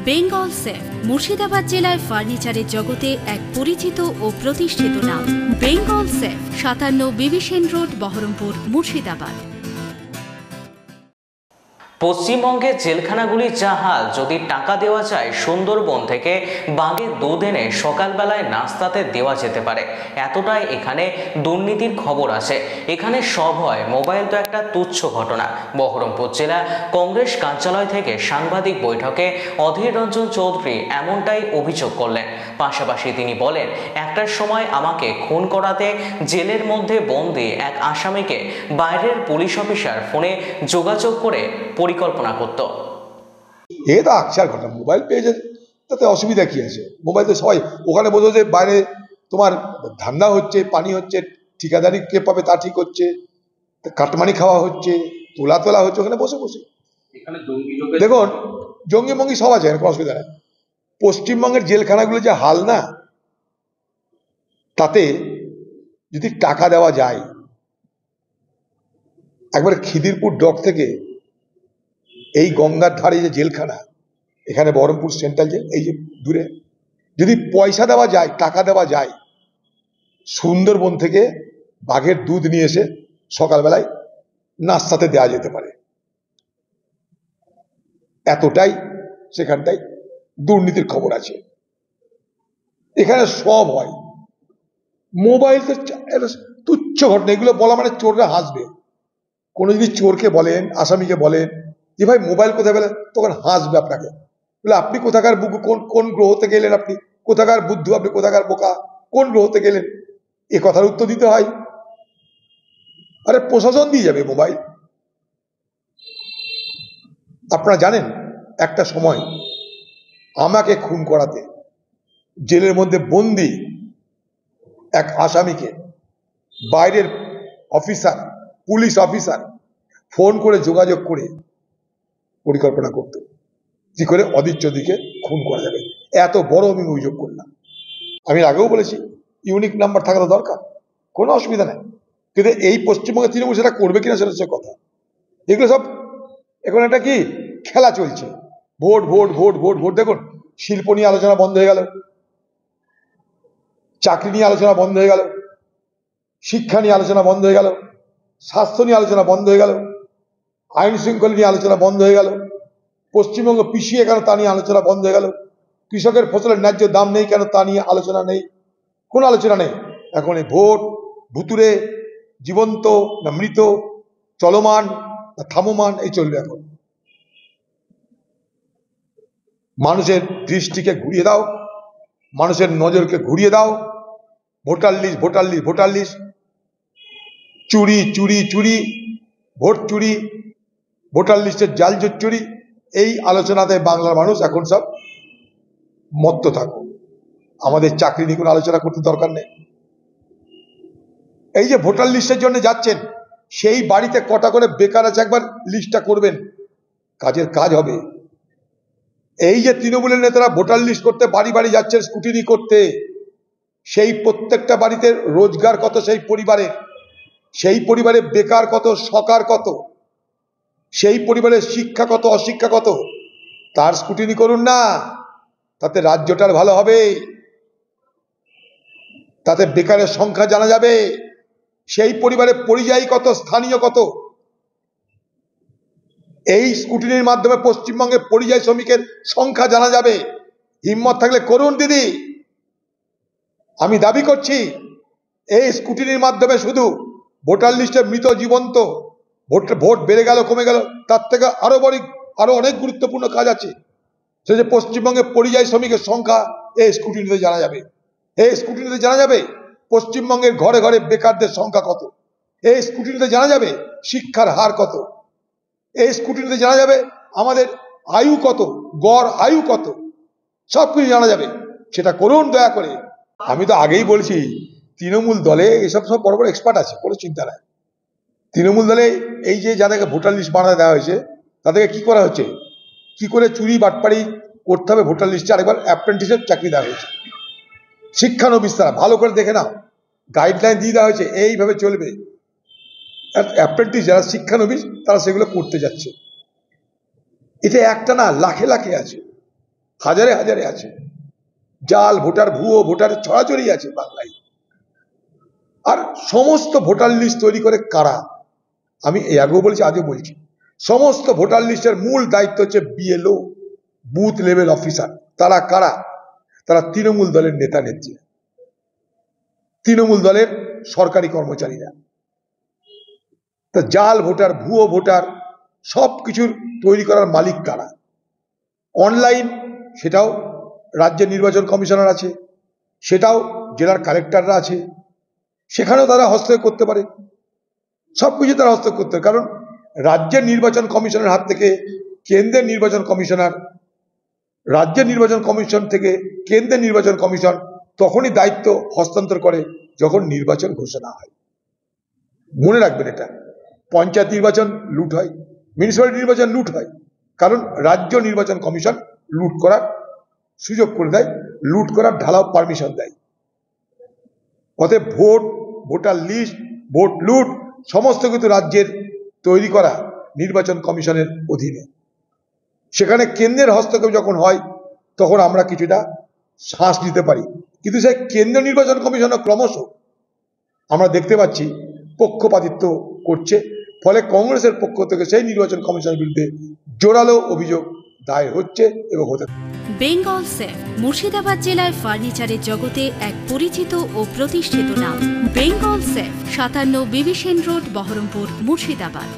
Bengal safe Murshidabad জেলায় ফার্নিচারের জগতে এক পরিচিত ও প্রতিষ্ঠিত নাম। বেঙ্গল সেফ 57 বিবি সেন রোড, বহরমপুর, মুর্শিদাবাদ। পশ্চিমবঙ্গের জেলখানাগুলির যা হাল, যদি টাকা দেওয়া যায় সুন্দরবন থেকে বাঘের দুধ এনে সকালবেলায় নাস্তাতে দেওয়া যেতে পারে, এতটাই এখানে দুর্নীতির খবর আছে। এখানে সব হয়, মোবাইল তো একটা তুচ্ছ ঘটনা। বহরমপুর জেলা কংগ্রেস কার্যালয় থেকে সাংবাদিক বৈঠকে অধীর রঞ্জন চৌধুরী এমনটাই অভিযোগ করলেন। পাশাপাশি তিনি বলেন, একটার সময় আমাকে খুন করাতে জেলের মধ্যে বন্দি এক আসামিকে বাইরের পুলিশ অফিসার ফোনে যোগাযোগ করে পরিকল্পনা করত। এ তো আকছার ঘটনা। মোবাইল পেয়েছে তাতে অসুবিধা কি আছে? মোবাইল তো সবাই ওখানে বোঝো যে বাইরে তোমার ধান্দা হচ্ছে, পানি হচ্ছে, ঠিকাদারি কে পাবে তা ঠিক হচ্ছে, কাটমানি খাওয়া হচ্ছে, তোলা হচ্ছে ওখানে বসে বসে। দেখুন, জঙ্গি মঙ্গি সব আছে, কোনো অসুবিধা নেই। পশ্চিমবঙ্গের জেলখানাগুলো যে হাল না, তাতে যদি টাকা দেওয়া যায়, একবার খিদিরপুর ডক থেকে এই গঙ্গার ধারে যে জেলখানা, এখানে বহরমপুর সেন্ট্রাল জেল, এই যে দূরে, যদি পয়সা দেওয়া যায়, টাকা দেওয়া যায়, সুন্দরবন থেকে বাঘের দুধ নিয়ে এসে সকালবেলায় নাস্তাতে দেওয়া যেতে পারে। এতটাই সেখানটাই দুর্নীতির খবর আছে। এখানে সব হয়। মোবাইল তো তুচ্ছ ঘটনা, এগুলো বলা মানে চোররা হাসবে। কোনো যদি চোরকে বলেন, আসামিকে বলেন যে ভাই মোবাইল কোথায় পেলেন, তখন হাসবে আপনাকে, বলে আপনি কোথাকার কোন গ্রহ থেকে এলেন, আপনি কোথাকার বুদ্ধু, আপনি কোথাকার বোকা, কোন গ্রহ থেকে এলেন, এ কথার উত্তর দিতে হয়। আরে প্রশাসন দিয়ে যাবে মোবাইল। আপনারা জানেন, একটা সময় আমাকে খুন করাতে জেলের মধ্যে বন্দি এক আসামিকে বাইরের অফিসার, পুলিশ অফিসার ফোন করে যোগাযোগ করে পরিকল্পনা করত কি করে অধীর চৌধুরীকে খুন করা যাবে। এত বড় আমি অভিযোগ করলাম। আমি আগেও বলেছি, ইউনিক নাম্বার থাকা তো দরকার, কোনো অসুবিধা নেই, কিন্তু এই পশ্চিমবঙ্গে তৃণমূল সেটা করবে কিনা সেটা হচ্ছে কথা। এগুলো সব এখন একটা কি খেলা চলছে, vote vote vote vote vote. দেখুন, শিল্প নিয়ে আলোচনা বন্ধ হয়ে গেল, চাকরি নিয়ে আলোচনা বন্ধ হয়ে গেল, শিক্ষা নিয়ে আলোচনা বন্ধ হয়ে গেল, স্বাস্থ্য নিয়ে আলোচনা বন্ধ হয়ে গেল, আইন শৃঙ্খলা নিয়ে আলোচনা বন্ধ হয়ে গেল, পশ্চিমবঙ্গ পিছিয়ে কেন তা নিয়ে আলোচনা বন্ধ হয়ে গেল, কৃষকের ফসলের ন্যায্য দাম নেই কেন তা নিয়ে আলোচনা নেই, কোনো আলোচনা নেই। এখন এই ভোট, ভুতুরে, জীবন্ত না মৃত, চলমান না থামমান, এই চলবে। এখন মানুষের দৃষ্টিকে ঘুরিয়ে দাও, মানুষের নজরকে ঘুরিয়ে দাও। Voter list, voter list, voter list, চুরি চুরি চুরি, ভোট চুরি, ভোটার লিস্টের জাল চুরি, এই আলোচনাতে বাংলার মানুষ এখন সব মত্ত থাকুক। আমাদের চাকরি নিয়ে কোনো আলোচনা করতে দরকার নেই। এই যে ভোটার লিস্টের জন্য যাচ্ছেন, সেই বাড়িতে কটা করে বেকার আছে একবার লিস্টটা করবেন, কাজের কাজ হবে। এই যে তৃণমূলের নেতারা ভোটার লিস্ট করতে বাড়ি বাড়ি যাচ্ছেন, স্কুটিনি করতে, সেই প্রত্যেকটা বাড়িতে রোজগার কত সেই পরিবারে বেকার কত, সকার কত, সেই পরিবারের শিক্ষা কত, অশিক্ষা কত, তার স্কুটিনি করুন না, তাতে রাজ্যটার ভালো হবে, তাতে বেকারের সংখ্যা জানা যাবে, সেই পরিবারে পরিযায়ী কত, স্থানীয় কত। এই স্কুটিনির মাধ্যমে পশ্চিমবঙ্গে পরিযায়ী শ্রমিকের সংখ্যা জানা যাবে। হিম্মত থাকলে করুন দিদি। আমি দাবি করছি, এই স্কুটিনির মাধ্যমে শুধু ভোটার লিস্টে মৃত জীবন্ত, ভোট বেড়ে গেল কমে গেল, তার থেকে আরো অনেক গুরুত্বপূর্ণ কাজ আছে। সে যে পশ্চিমবঙ্গে পরিযায়ী শ্রমিকের সংখ্যা এই স্কুটিনিতে জানা যাবে। এই স্কুটিনিতে জানা যাবে পশ্চিমবঙ্গের ঘরে ঘরে বেকারদের সংখ্যা কত। এই স্কুটিনিতে জানা যাবে শিক্ষার হার কত। এই স্কুটিনিতে জানা যাবে আমাদের আয়ু কত, গড় আয়ু কত, সবকিছু জানা যাবে। সেটা করুন দয়া করে। আমি তো আগেই বলছি, তৃণমূল দলে এসব সব বড় বড় এক্সপার্ট আছে, কোনো চিন্তা নাই। তৃণমূল দলে এই যে যাদেরকে ভোটার লিস্ট বানাতে দেওয়া হয়েছে, তাদেরকে কি করা হচ্ছে, কি করে চুরি বাটপাড়ি করতে হবে ভোটার লিস্টে আরেকবার অ্যাপ্রেন্টিসের চাকরি দেওয়া হয়েছে। শিক্ষানবিশ তারা ভালো করে দেখে নাও, গাইডলাইন দিয়ে দেওয়া হয়েছে, এইভাবে চলবে। অ্যাপ্রেন্টিস যারা শিক্ষানবিশ, তারা সেগুলো করতে যাচ্ছে। এটা একটা না, লাখে লাখে আছে। হাজারে হাজারে আছে। জাল ভোটার, ভুয়ো ভোটার ছড়াছড়ি আছে বাংলায়। আর সমস্ত ভোটার লিস্ট তৈরি করে কারা? আমি এই আগেও বলছি, আজও বলছি, সমস্ত ভোটার লিস্টের মূল দায়িত্ব হচ্ছে বিএলও, বুথ লেভেল অফিসার। তারা কারা? তারা তৃণমূল দলের নেতা নেত্রী, তৃণমূল দলের সরকারি কর্মচারীরা। তা জাল ভোটার, ভুয়ো ভোটার সবকিছুর তৈরি করার মালিক কারা? অনলাইন, সেটাও রাজ্যের নির্বাচন কমিশনার আছে, সেটাও জেলার কালেক্টররা আছে, সেখানেও তারা হস্তক্ষেপ করতে পারে। সবকিছু তারা হস্তক্ষেপ করতে পারে, কারণ রাজ্যের নির্বাচন কমিশনের হাত থেকে কেন্দ্রের নির্বাচন কমিশনার, রাজ্যের নির্বাচন কমিশন থেকে কেন্দ্রের নির্বাচন কমিশন তখনই দায়িত্ব হস্তান্তর করে যখন নির্বাচন ঘোষণা হয়। মনে রাখবেন এটা। পঞ্চায়েত নির্বাচন লুট হয়, মিউনিসিপ্যালিটি নির্বাচন লুট হয়, কারণ রাজ্য নির্বাচন কমিশন লুট করার সুযোগ করে দেয়, লুট করার ঢালাও পারমিশন দেয়। অতএব ভোট, ভোটার লিস্ট, ভোট লুট সমস্ত কিছু রাজ্যের তৈরি করা নির্বাচন কমিশনের অধীনে। সেখানে কেন্দ্রের হস্তক্ষেপ যখন হয় তখন আমরা কিছুটা শ্বাস নিতে পারি, কিন্তু সেই কেন্দ্রীয় নির্বাচন কমিশনও ক্রমশ আমরা দেখতে পাচ্ছি পক্ষপাতিত্ব করছে। ফলে কংগ্রেসের পক্ষ থেকে সেই নির্বাচন কমিশনের বিরুদ্ধে জোরালো অভিযোগ দায়ের হচ্ছে এবং হতে। বেঙ্গল সেফ মুর্শিদাবাদ জেলায় ফার্নিচারের জগতে এক পরিচিত ও প্রতিষ্ঠিত নাম। Bengal safe 57 Bibhishan road, Baharampur, Murshidabad.